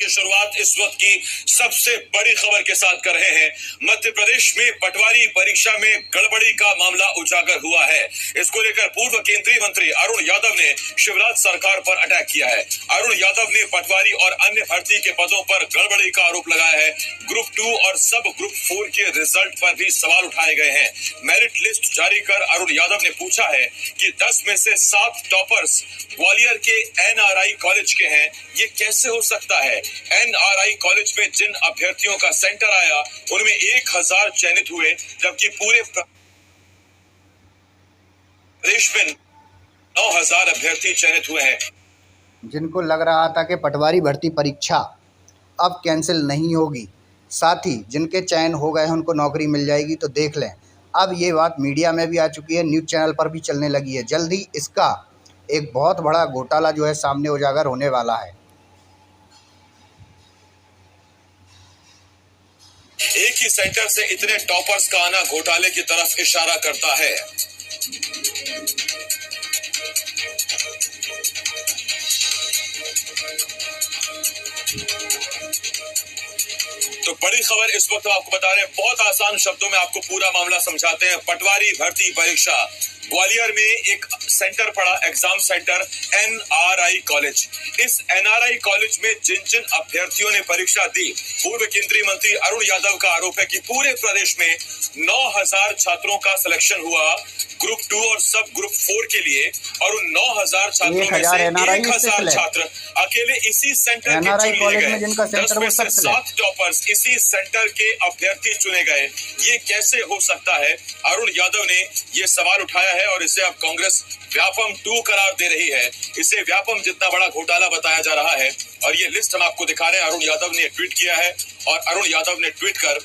की शुरुआत इस वक्त की सबसे बड़ी खबर के साथ कर रहे हैं। मध्य प्रदेश में पटवारी परीक्षा में गड़बड़ी का मामला उजागर हुआ है। इसको लेकर पूर्व केंद्रीय मंत्री अरुण यादव ने शिवराज सरकार पर अटैक किया है। अरुण यादव ने पटवारी और अन्य भर्ती के पदों पर गड़बड़ी का आरोप लगाया है। ग्रुप 2 और सब ग्रुप 4 के रिजल्ट पर भी सवाल उठाए गए हैं। मेरिट लिस्ट जारी कर अरुण यादव ने पूछा है कि 10 में से 7 टॉपर्स ग्वालियर के एनआरआई कॉलेज के हैं। ये कैसे हो सकता है? एनआरआई कॉलेज में जिन अभ्यर्थियों का सेंटर आया उनमें 1000 चयनित हुए, जबकि पूरे प्रदेश में 9000 अभ्यर्थी चयनित हुए हैं। जिनको लग रहा था कि पटवारी भर्ती परीक्षा अब कैंसिल नहीं होगी, साथ ही जिनके चयन हो गए हैं उनको नौकरी मिल जाएगी, तो देख लें अब ये बात मीडिया में भी आ चुकी है, न्यूज़ चैनल पर भी चलने लगी है। जल्द ही इसका एक बहुत बड़ा घोटाला जो है सामने उजागर होने वाला है। एक ही सेंटर से इतने टॉपर्स का आना घोटाले की तरफ इशारा करता है। तो बड़ी खबर इस वक्त आपको बता रहे हैं, बहुत आसान शब्दों में आपको पूरा मामला समझाते हैं। पटवारी भर्ती परीक्षा ग्वालियर में एक सेंटर पड़ा, एग्जाम सेंटर एनआरआई कॉलेज। इस एनआरआई कॉलेज में जिन जिन अभ्यर्थियों ने परीक्षा दी, पूर्व केंद्रीय मंत्री अरुण यादव का आरोप है कि पूरे प्रदेश में 9000 छात्रों का सिलेक्शन हुआ ग्रुप 2 और सब ग्रुप 4 के लिए, और उन 9000 छात्रों में से 1000 छात्र अकेले इसी सेंटर के चुने गए। 10 में से 7 टॉपर्स इसी सेंटर के अभ्यर्थी चुने गए। ये कैसे हो सकता है? अरुण यादव ने ये सवाल उठाया है और इसे अब कांग्रेस व्यापम 2 करार दे रही है। इसे व्यापम जितना बड़ा घोटाला बताया जा रहा है। और ये लिस्ट हम आपको दिखा रहे हैं, अरुण यादव ने ट्वीट किया है, और अरुण यादव ने ट्वीट कर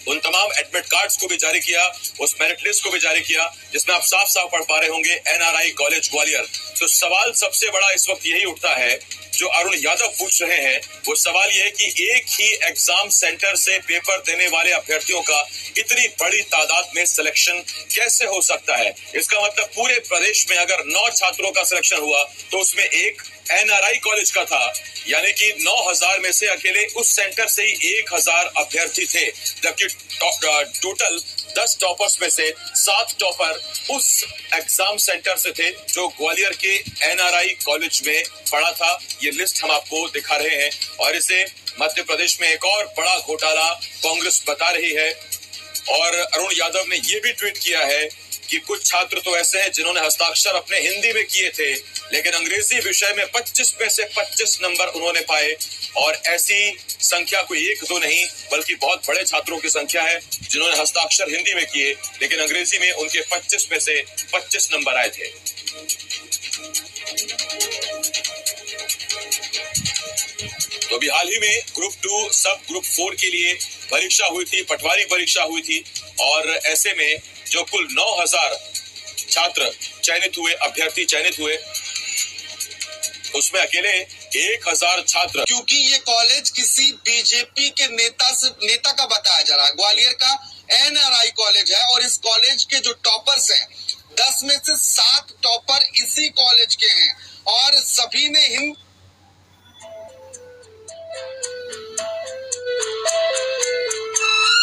उन तमाम एडमिट कार्ड्स को भी जारी किया, उस मेरिट लिस्ट को भी जारी किया, जिसमें आप साफ साफ पढ़ पा रहे होंगे एनआरआई कॉलेज ग्वालियर। तो सवाल सबसे बड़ा इस वक्त यही उठता है जो अरुण यादव पूछ रहे हैं। वो सवाल ये है कि एक ही एग्जाम सेंटर से पेपर देने वाले अभ्यर्थियों का इतनी बड़ी तादाद में सिलेक्शन कैसे हो सकता है? इसका मतलब पूरे प्रदेश में अगर 9 छात्रों का सिलेक्शन हुआ तो उसमें एक एनआरआई कॉलेज का था, यानी कि 9000 में से अकेले उस सेंटर से ही 1000 अभ्यर्थी थे, जबकि टोटल 10 टॉपर्स में से 7 टॉपर उस एग्जाम सेंटर से थे जो ग्वालियर के एनआरआई कॉलेज में पढ़ा था। ये लिस्ट हम आपको दिखा रहे हैं, और इसे मध्य प्रदेश में एक और बड़ा घोटाला कांग्रेस बता रही है। और अरुण यादव ने यह भी ट्वीट किया है कि कुछ छात्र तो ऐसे हैं जिन्होंने हस्ताक्षर अपने हिंदी में किए थे, लेकिन अंग्रेजी विषय में 25 में से 25 नंबर उन्होंने पाए। और ऐसी संख्या कोई 1-2 नहीं, बल्कि बहुत बड़े छात्रों की संख्या है जिन्होंने हस्ताक्षर हिंदी में किए, लेकिन अंग्रेजी में उनके 25 में से 25 नंबर आए थे। तो अभी हाल ही में ग्रुप 2 सब ग्रुप 4 के लिए परीक्षा हुई थी, पटवारी परीक्षा हुई थी, और ऐसे में जो कुल 9000 छात्र चयनित हुए, अभ्यर्थी चयनित हुए, उसमें अकेले 1000 छात्र। क्योंकि ये कॉलेज किसी बीजेपी के नेता का बताया जा रहा है, ग्वालियर का एनआरआई कॉलेज है, और इस कॉलेज के जो टॉपर्स हैं 10 में से 7 टॉपर इसी कॉलेज के हैं, और सभी ने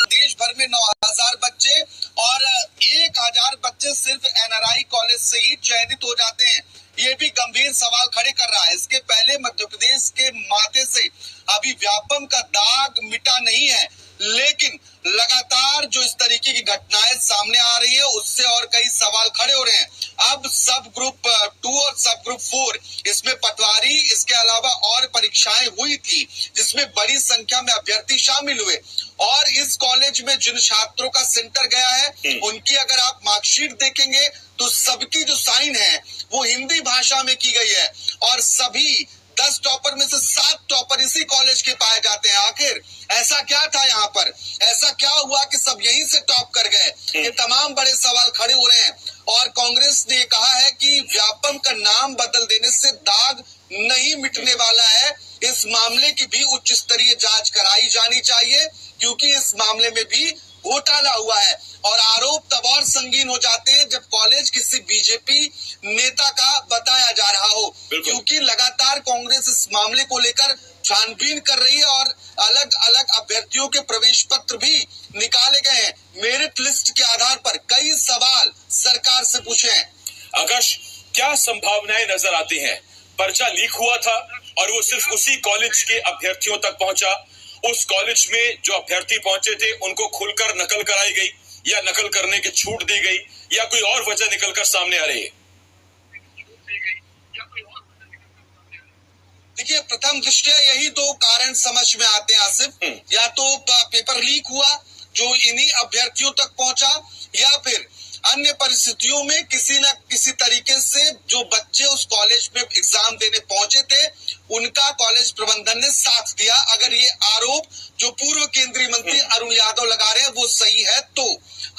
देश भर में 9000 बच्चे और 1000 बच्चे सिर्फ एनआरआई कॉलेज से ही चयनित हो जाते हैं। ये भी गंभीर सवाल खड़े कर रहा है। इसके पहले मध्य प्रदेश के माथे से अभी व्यापम का दाग मिटा नहीं है, लेकिन लगातार जो इस तरीके की घटनाएं सामने आ रही है उससे और कई सवाल खड़े हो रहे हैं। अब सब ग्रुप 2 और सब ग्रुप 4 इसमें पटवारी, इसके अलावा और परीक्षाएं हुई थी जिसमें बड़ी संख्या में अभ्यर्थी शामिल हुए, और इस कॉलेज में जिन छात्रों का सेंटर गया है उनकी अगर आप मार्कशीट देखेंगे तो सबकी जो साइन है वो हिंदी भाषा में की गई है, और सभी 10 टॉपर में से 7 टॉपर इसी कॉलेज के पाए जाते हैं। आखिर ऐसा क्या था यहाँ पर? ऐसा क्या हुआ कि सब यहीं से टॉप कर गए? ये तमाम बड़े सवाल खड़े हो रहे हैं, और कांग्रेस ने कहा है कि व्यापम का नाम बदल देने से दाग नहीं मिटने वाला है। इस मामले की भी उच्च स्तरीय जांच कराई जानी चाहिए, क्योंकि इस मामले में भी घोटाला हुआ है। और आरोप तब और संगीन हो जाते हैं जब कॉलेज किसी बीजेपी नेता का बताया जा रहा हो, क्योंकि लगातार कांग्रेस इस मामले को लेकर छानबीन कर रही है और अलग अलग अभ्यर्थियों के प्रवेश पत्र भी निकाले गए हैं। मेरिट लिस्ट के आधार पर कई सवाल सरकार से पूछे हैं। आकाश, क्या संभावनाएं नजर आती हैं? पर्चा लीक हुआ था और वो सिर्फ उसी कॉलेज के अभ्यर्थियों तक पहुंचा। उस कॉलेज में जो अभ्यर्थी पहुंचे थे उनको खुलकर नकल कराई गई या नकल करने की छूट दी गई या कोई और वजह निकलकर सामने आ रही है? देखिए, प्रथम दृष्टया यही दो कारण समझ में आते हैं आसिफ। या तो पेपर लीक हुआ जो इन्हीं अभ्यर्थियों तक पहुंचा, या फिर अन्य परिस्थितियों में किसी न किसी तरीके से जो बच्चे उस कॉलेज में एग्जाम देने पहुंचे थे उनका कॉलेज प्रबंधन ने साथ दिया। अगर ये आरोप जो पूर्व केंद्रीय मंत्री अरुण यादव लगा रहे हैं वो सही है तो।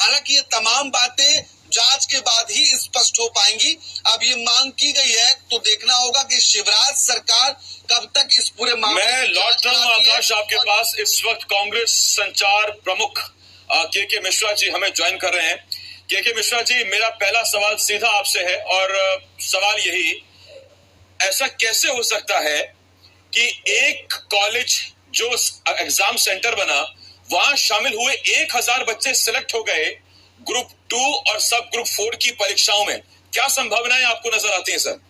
हालांकि ये तमाम बातें जांच के बाद ही स्पष्ट हो पाएंगी। अब ये मांग की गई है तो देखना होगा कि शिवराज सरकार कब तक इस पूरे मामले मैं लौट रहा हूँ आकाश आपके पास। इस वक्त कांग्रेस संचार प्रमुख के मिश्रा जी हमें ज्वाइन कर रहे हैं। के मिश्रा जी, मेरा पहला सवाल सीधा आपसे है और सवाल यही, ऐसा कैसे हो सकता है कि एक कॉलेज जो एग्जाम सेंटर बना वहां शामिल हुए 1000 बच्चे सिलेक्ट हो गए ग्रुप 2 और सब ग्रुप 4 की परीक्षाओं में? क्या संभावनाएं आपको नजर आती हैं सर?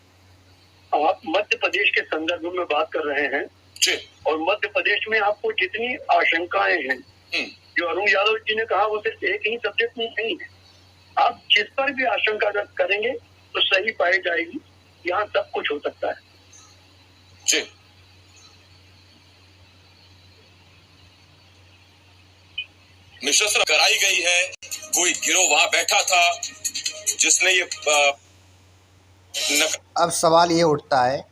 आप मध्य प्रदेश के संदर्भ में बात कर रहे हैं जी। और मध्य प्रदेश में आपको जितनी आशंकाएं हैं जो अरुण यादव जी ने कहा वो सिर्फ एक ही सब्जेक्ट में नहीं है। आप जिस पर भी आशंका व्यक्त करेंगे तो सही पाई जाएगी। यहाँ सब कुछ हो सकता है जी। मिश्रा सर, कराई गई है, कोई गिरोह वहां बैठा था जिसने ये अब सवाल ये उठता है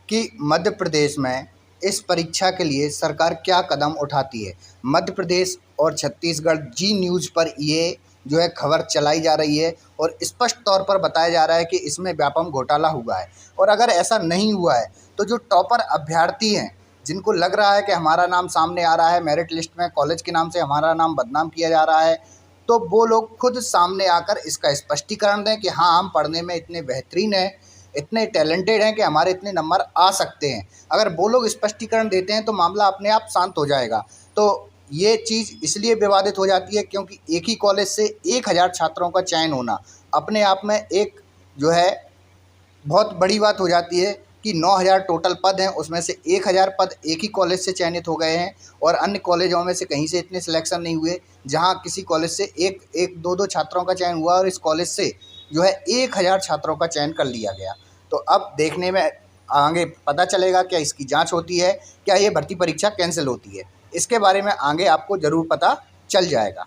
कि मध्य प्रदेश में इस परीक्षा के लिए सरकार क्या कदम उठाती है। मध्य प्रदेश और छत्तीसगढ़ जी न्यूज़ पर ये जो है खबर चलाई जा रही है और स्पष्ट तौर पर बताया जा रहा है कि इसमें व्यापक घोटाला हुआ है। और अगर ऐसा नहीं हुआ है तो जो टॉपर अभ्यर्थी हैं जिनको लग रहा है कि हमारा नाम सामने आ रहा है मेरिट लिस्ट में, कॉलेज के नाम से हमारा नाम बदनाम किया जा रहा है, तो वो लोग खुद सामने आकर इसका स्पष्टीकरण दें कि हाँ, हम पढ़ने में इतने बेहतरीन हैं, इतने टैलेंटेड हैं कि हमारे इतने नंबर आ सकते हैं। अगर वो लोग स्पष्टीकरण देते हैं तो मामला अपने आप शांत हो जाएगा। तो ये चीज़ इसलिए विवादित हो जाती है क्योंकि एक ही कॉलेज से 1000 छात्रों का चयन होना अपने आप में एक जो है बहुत बड़ी बात हो जाती है कि 9000 टोटल पद हैं, उसमें से 1000 पद एक ही कॉलेज से चयनित हो गए हैं और अन्य कॉलेजों में से कहीं से इतने सिलेक्शन नहीं हुए, जहां किसी कॉलेज से एक दो छात्रों का चयन हुआ और इस कॉलेज से जो है 1000 छात्रों का चयन कर लिया गया। तो अब देखने में आगे पता चलेगा क्या इसकी जांच होती है, क्या ये भर्ती परीक्षा कैंसिल होती है। इसके बारे में आगे आपको ज़रूर पता चल जाएगा।